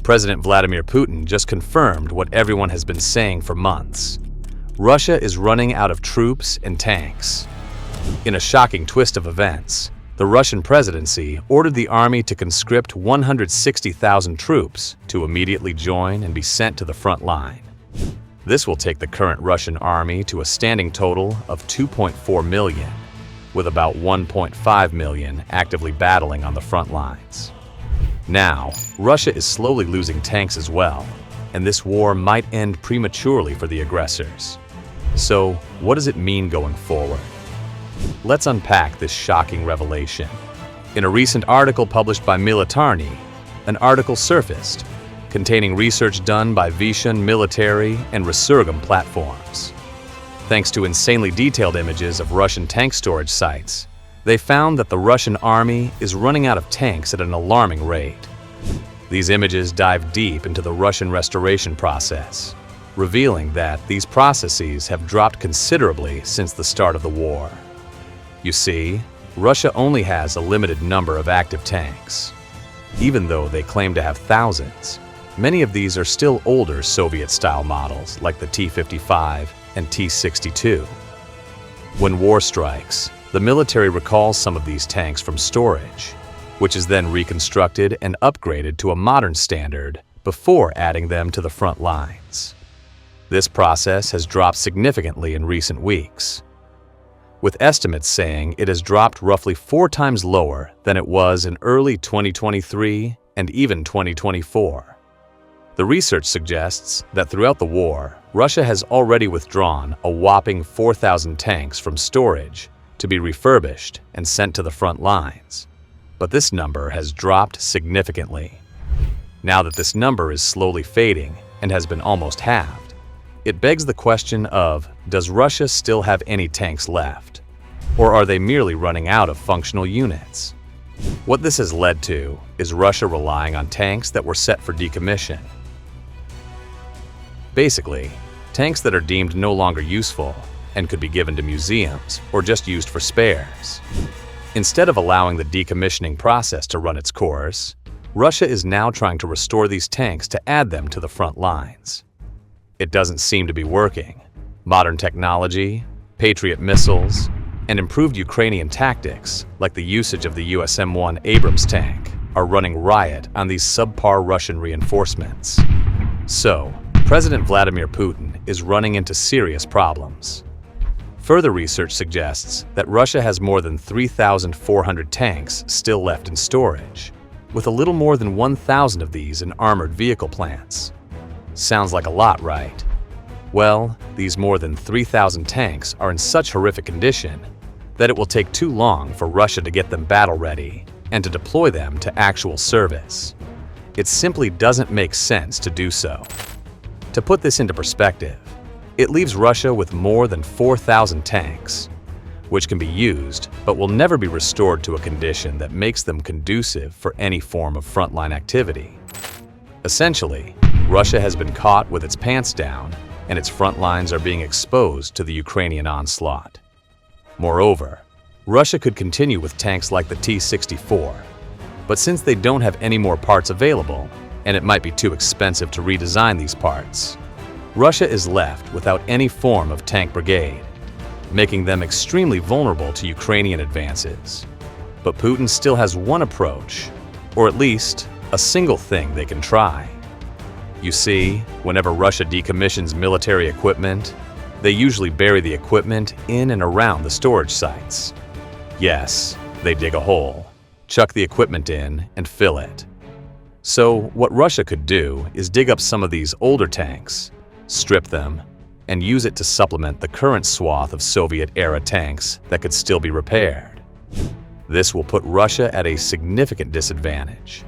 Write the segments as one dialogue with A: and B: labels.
A: President Vladimir Putin just confirmed what everyone has been saying for months. Russia is running out of troops and tanks. In a shocking twist of events, the Russian presidency ordered the army to conscript 160,000 troops to immediately join and be sent to the front line. This will take the current Russian army to a standing total of 2.4 million, with about 1.5 million actively battling on the front lines. Now, Russia is slowly losing tanks as well, and this war might end prematurely for the aggressors. So, what does it mean going forward? Let's unpack this shocking revelation. In a recent article published by Militarny, an article surfaced containing research done by Vishan military and Resurgam platforms. Thanks to insanely detailed images of Russian tank storage sites, they found that the Russian army is running out of tanks at an alarming rate. These images dive deep into the Russian restoration process, revealing that these processes have dropped considerably since the start of the war. You see, Russia only has a limited number of active tanks. Even though they claim to have thousands, many of these are still older Soviet-style models like the T-55 and T-62. When war strikes, the military recalls some of these tanks from storage, which is then reconstructed and upgraded to a modern standard before adding them to the front lines. This process has dropped significantly in recent weeks, with estimates saying it has dropped roughly 4 times lower than it was in early 2023 and even 2024. The research suggests that throughout the war, Russia has already withdrawn a whopping 4,000 tanks from storage to be refurbished and sent to the front lines. But this number has dropped significantly. Now that this number is slowly fading and has been almost halved, it begs the question of, does Russia still have any tanks left? Or are they merely running out of functional units? What this has led to is Russia relying on tanks that were set for decommission. Basically, tanks that are deemed no longer useful and could be given to museums or just used for spares. Instead of allowing the decommissioning process to run its course, Russia is now trying to restore these tanks to add them to the front lines. It doesn't seem to be working. Modern technology, Patriot missiles, and improved Ukrainian tactics, like the usage of the US M1 Abrams tank, are running riot on these subpar Russian reinforcements. So, President Vladimir Putin is running into serious problems. Further research suggests that Russia has more than 3,400 tanks still left in storage, with a little more than 1,000 of these in armored vehicle plants. Sounds like a lot, right? Well, these more than 3,000 tanks are in such horrific condition that it will take too long for Russia to get them battle-ready and to deploy them to actual service. It simply doesn't make sense to do so. To put this into perspective, it leaves Russia with more than 4,000 tanks, which can be used but will never be restored to a condition that makes them conducive for any form of frontline activity. Essentially, Russia has been caught with its pants down, and its front lines are being exposed to the Ukrainian onslaught. Moreover, Russia could continue with tanks like the T-64, but since they don't have any more parts available, and it might be too expensive to redesign these parts, Russia is left without any form of tank brigade, making them extremely vulnerable to Ukrainian advances. But Putin still has one approach, or at least a single thing they can try. You see, whenever Russia decommissions military equipment, they usually bury the equipment in and around the storage sites. Yes, they dig a hole, chuck the equipment in, and fill it. So what Russia could do is dig up some of these older tanks, strip them, and use it to supplement the current swath of Soviet-era tanks that could still be repaired. This will put Russia at a significant disadvantage,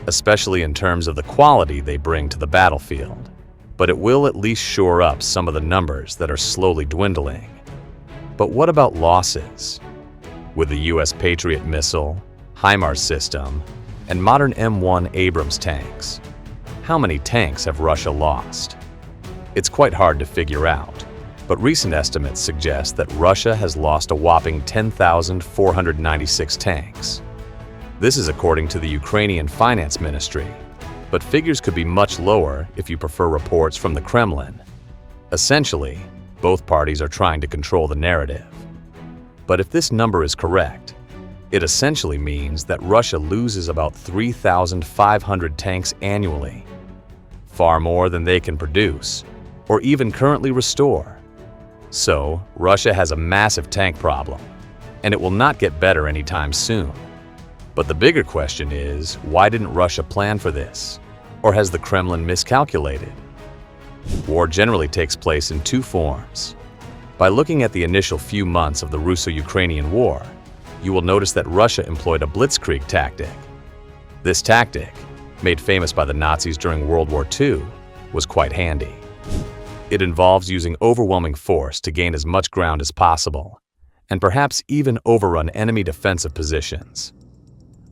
A: especially in terms of the quality they bring to the battlefield, but it will at least shore up some of the numbers that are slowly dwindling. But what about losses? With the US Patriot missile, HIMARS system, and modern M1 Abrams tanks, how many tanks have Russia lost? It's quite hard to figure out, but recent estimates suggest that Russia has lost a whopping 10,496 tanks. This is according to the Ukrainian Finance Ministry, but figures could be much lower if you prefer reports from the Kremlin. Essentially, both parties are trying to control the narrative. But if this number is correct, it essentially means that Russia loses about 3,500 tanks annually, far more than they can produce or even currently restore. So, Russia has a massive tank problem, and it will not get better anytime soon. But the bigger question is, why didn't Russia plan for this? Or has the Kremlin miscalculated? War generally takes place in two forms. By looking at the initial few months of the Russo-Ukrainian War, you will notice that Russia employed a blitzkrieg tactic. This tactic, made famous by the Nazis during World War II, was quite handy. It involves using overwhelming force to gain as much ground as possible, and perhaps even overrun enemy defensive positions.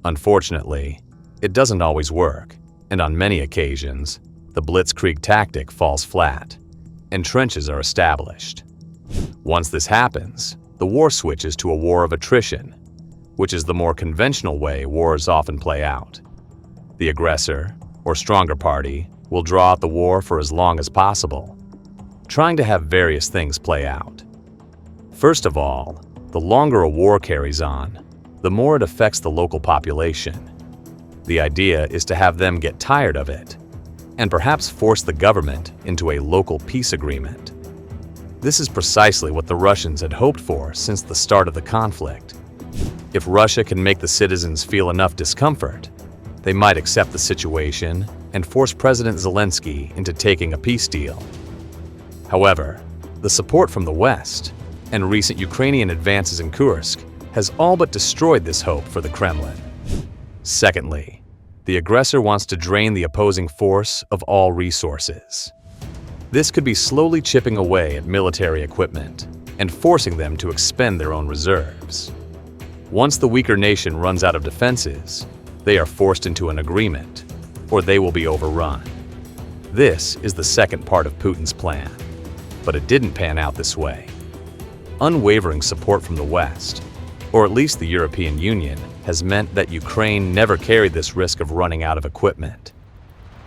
A: Unfortunately, it doesn't always work, and on many occasions, the blitzkrieg tactic falls flat, and trenches are established. Once this happens, the war switches to a war of attrition, which is the more conventional way wars often play out. The aggressor, or stronger party, will draw out the war for as long as possible, trying to have various things play out. First of all, the longer a war carries on, the more it affects the local population. The idea is to have them get tired of it, and perhaps force the government into a local peace agreement. This is precisely what the Russians had hoped for since the start of the conflict. If Russia can make the citizens feel enough discomfort, they might accept the situation and force President Zelensky into taking a peace deal. However, the support from the West and recent Ukrainian advances in Kursk has all but destroyed this hope for the Kremlin. Secondly, the aggressor wants to drain the opposing force of all resources. This could be slowly chipping away at military equipment and forcing them to expend their own reserves. Once the weaker nation runs out of defenses, they are forced into an agreement, or they will be overrun. This is the second part of Putin's plan, but it didn't pan out this way. Unwavering support from the West, or at least the European Union, has meant that Ukraine never carried this risk of running out of equipment.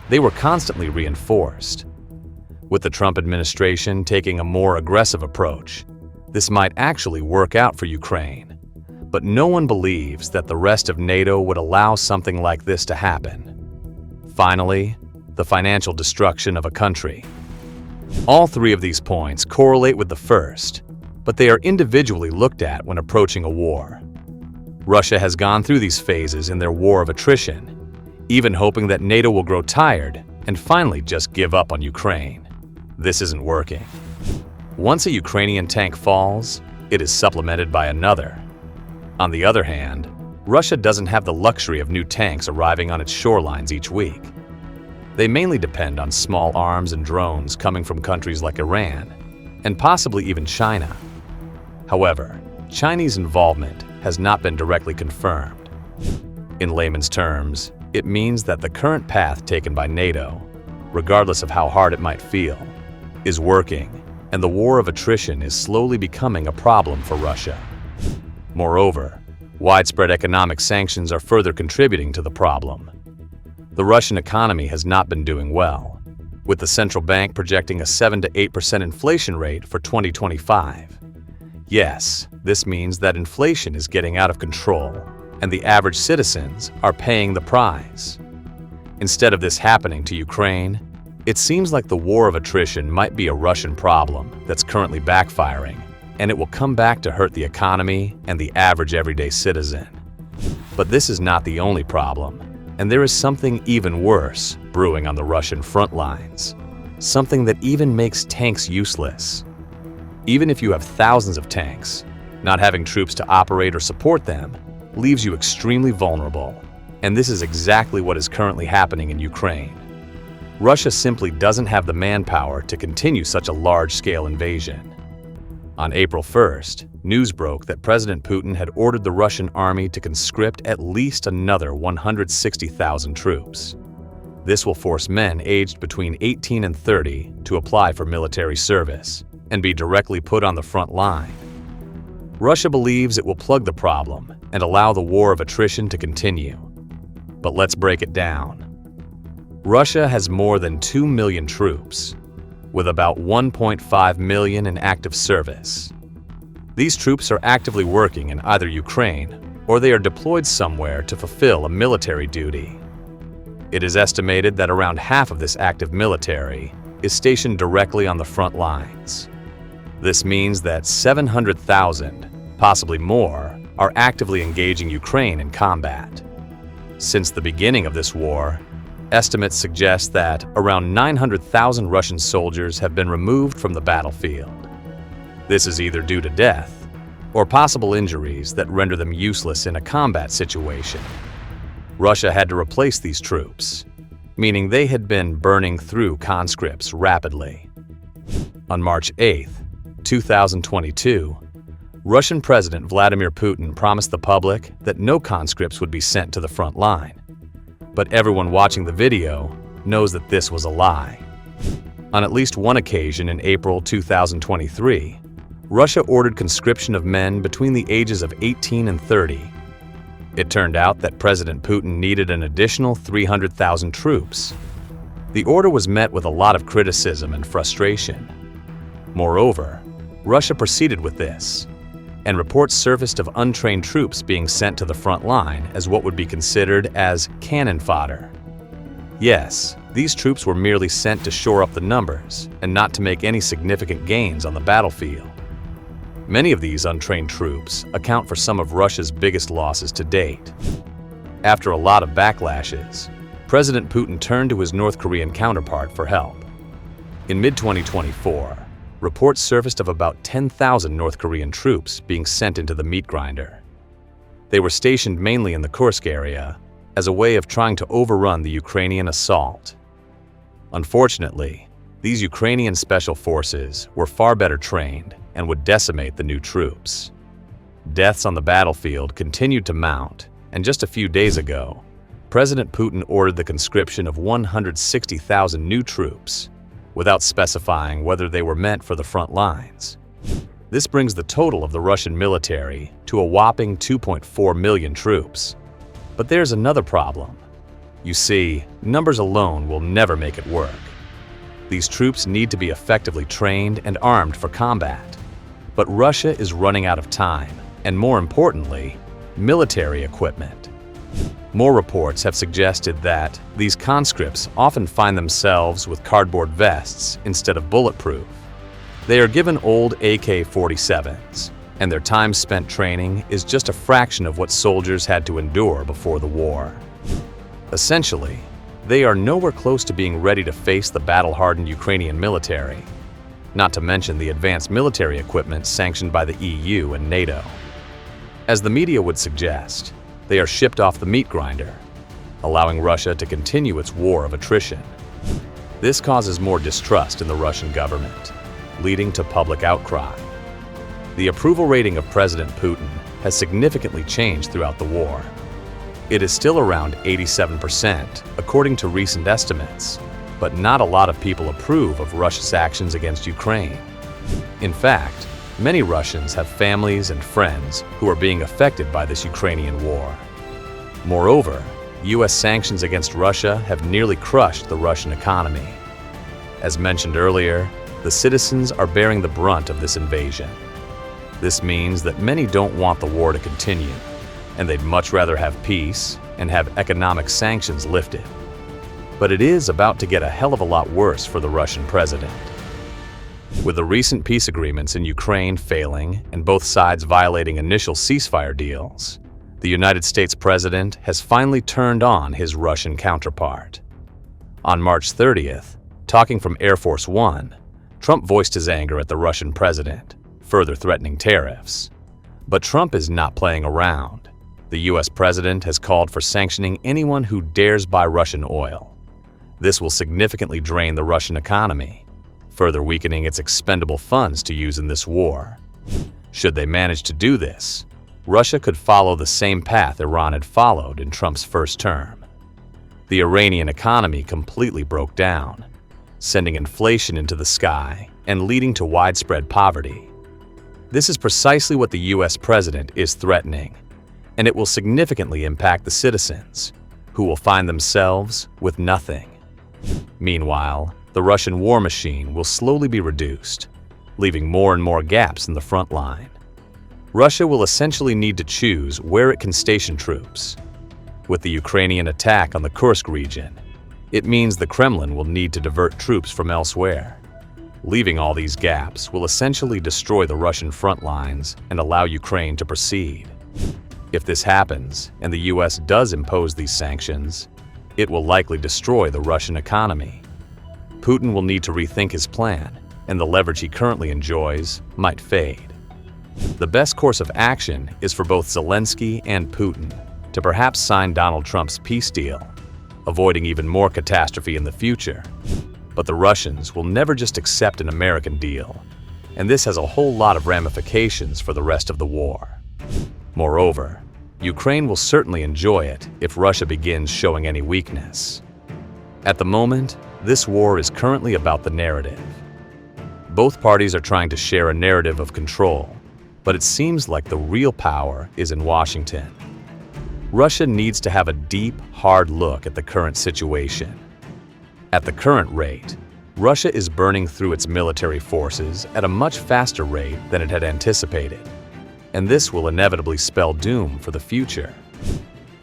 A: They were constantly reinforced. With the Trump administration taking a more aggressive approach, this might actually work out for Ukraine. But no one believes that the rest of NATO would allow something like this to happen. Finally, the financial destruction of a country. All three of these points correlate with the first, but they are individually looked at when approaching a war. Russia has gone through these phases in their war of attrition, even hoping that NATO will grow tired and finally just give up on Ukraine. This isn't working. Once a Ukrainian tank falls, it is supplemented by another. On the other hand, Russia doesn't have the luxury of new tanks arriving on its shorelines each week. They mainly depend on small arms and drones coming from countries like Iran, and possibly even China. However, Chinese involvement has not been directly confirmed. In layman's terms, it means that the current path taken by NATO, regardless of how hard it might feel, is working, and the war of attrition is slowly becoming a problem for Russia. Moreover, widespread economic sanctions are further contributing to the problem. The Russian economy has not been doing well, with the central bank projecting a 7 to 8% inflation rate for 2025. Yes, this means that inflation is getting out of control, and the average citizens are paying the price. Instead of this happening to Ukraine, it seems like the war of attrition might be a Russian problem that's currently backfiring, and it will come back to hurt the economy and the average everyday citizen. But this is not the only problem, and there is something even worse brewing on the Russian front lines, something that even makes tanks useless. Even if you have thousands of tanks, not having troops to operate or support them leaves you extremely vulnerable, and this is exactly what is currently happening in Ukraine. Russia simply doesn't have the manpower to continue such a large-scale invasion. On April 1st, news broke that President Putin had ordered the Russian army to conscript at least another 160,000 troops. This will force men aged between 18 and 30 to apply for military service and be directly put on the front line. Russia believes it will plug the problem and allow the war of attrition to continue. But let's break it down. Russia has more than 2 million troops, with about 1.5 million in active service. These troops are actively working in either Ukraine or they are deployed somewhere to fulfill a military duty. It is estimated that around half of this active military is stationed directly on the front lines. This means that 700,000, possibly more, are actively engaging Ukraine in combat. Since the beginning of this war, estimates suggest that around 900,000 Russian soldiers have been removed from the battlefield. This is either due to death or possible injuries that render them useless in a combat situation. Russia had to replace these troops, meaning they had been burning through conscripts rapidly. On March 8, 2022, Russian President Vladimir Putin promised the public that no conscripts would be sent to the front line. But everyone watching the video knows that this was a lie. On at least one occasion in April 2023, Russia ordered conscription of men between the ages of 18 and 30. It turned out that President Putin needed an additional 300,000 troops. The order was met with a lot of criticism and frustration. Moreover, Russia proceeded with this, and reports surfaced of untrained troops being sent to the front line as what would be considered as cannon fodder. Yes, these troops were merely sent to shore up the numbers and not to make any significant gains on the battlefield. Many of these untrained troops account for some of Russia's biggest losses to date. After a lot of backlashes, President Putin turned to his North Korean counterpart for help. In mid-2024, reports surfaced of about 10,000 North Korean troops being sent into the meat grinder. They were stationed mainly in the Kursk area as a way of trying to overrun the Ukrainian assault. Unfortunately, these Ukrainian special forces were far better trained and would decimate the new troops. Deaths on the battlefield continued to mount, and just a few days ago, President Putin ordered the conscription of 160,000 new troops, without specifying whether they were meant for the front lines. This brings the total of the Russian military to a whopping 2.4 million troops. But there's another problem. You see, numbers alone will never make it work. These troops need to be effectively trained and armed for combat. But Russia is running out of time, and more importantly, military equipment. More reports have suggested that these conscripts often find themselves with cardboard vests instead of bulletproof. They are given old AK-47s, and their time spent training is just a fraction of what soldiers had to endure before the war. Essentially, they are nowhere close to being ready to face the battle-hardened Ukrainian military, not to mention the advanced military equipment sanctioned by the EU and NATO. As the media would suggest, they are shipped off the meat grinder, allowing Russia to continue its war of attrition. This causes more distrust in the Russian government, leading to public outcry. The approval rating of President Putin has significantly changed throughout the war. It is still around 87%, according to recent estimates, but not a lot of people approve of Russia's actions against Ukraine. In fact, many Russians have families and friends who are being affected by this Ukrainian war. Moreover, U.S. sanctions against Russia have nearly crushed the Russian economy. As mentioned earlier, the citizens are bearing the brunt of this invasion. This means that many don't want the war to continue, and they'd much rather have peace and have economic sanctions lifted. But it is about to get a hell of a lot worse for the Russian president. With the recent peace agreements in Ukraine failing and both sides violating initial ceasefire deals, the United States president has finally turned on his Russian counterpart. On March 30th, talking from Air Force One, Trump voiced his anger at the Russian president, further threatening tariffs. But Trump is not playing around. The U.S. president has called for sanctioning anyone who dares buy Russian oil. This will significantly drain the Russian economy, further weakening its expendable funds to use in this war. Should they manage to do this, Russia could follow the same path Iran had followed in Trump's first term. The Iranian economy completely broke down, sending inflation into the sky and leading to widespread poverty. This is precisely what the U.S. president is threatening, and it will significantly impact the citizens, who will find themselves with nothing. Meanwhile, the Russian war machine will slowly be reduced, leaving more and more gaps in the front line. Russia will essentially need to choose where it can station troops. With the Ukrainian attack on the Kursk region, it means the Kremlin will need to divert troops from elsewhere. Leaving all these gaps will essentially destroy the Russian front lines and allow Ukraine to proceed. If this happens, and the US does impose these sanctions, it will likely destroy the Russian economy. Putin will need to rethink his plan, and the leverage he currently enjoys might fade. The best course of action is for both Zelensky and Putin to perhaps sign Donald Trump's peace deal, avoiding even more catastrophe in the future. But the Russians will never just accept an American deal, and this has a whole lot of ramifications for the rest of the war. Moreover, Ukraine will certainly enjoy it if Russia begins showing any weakness. At the moment, this war is currently about the narrative. Both parties are trying to share a narrative of control, but it seems like the real power is in Washington. Russia needs to have a deep, hard look at the current situation. At the current rate, Russia is burning through its military forces at a much faster rate than it had anticipated, and this will inevitably spell doom for the future.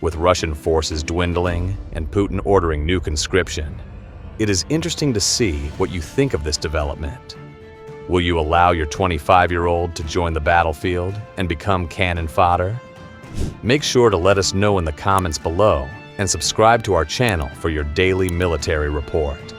A: With Russian forces dwindling and Putin ordering new conscription, it is interesting to see what you think of this development. Will you allow your 25-year-old to join the battlefield and become cannon fodder? Make sure to let us know in the comments below and subscribe to our channel for your daily military report.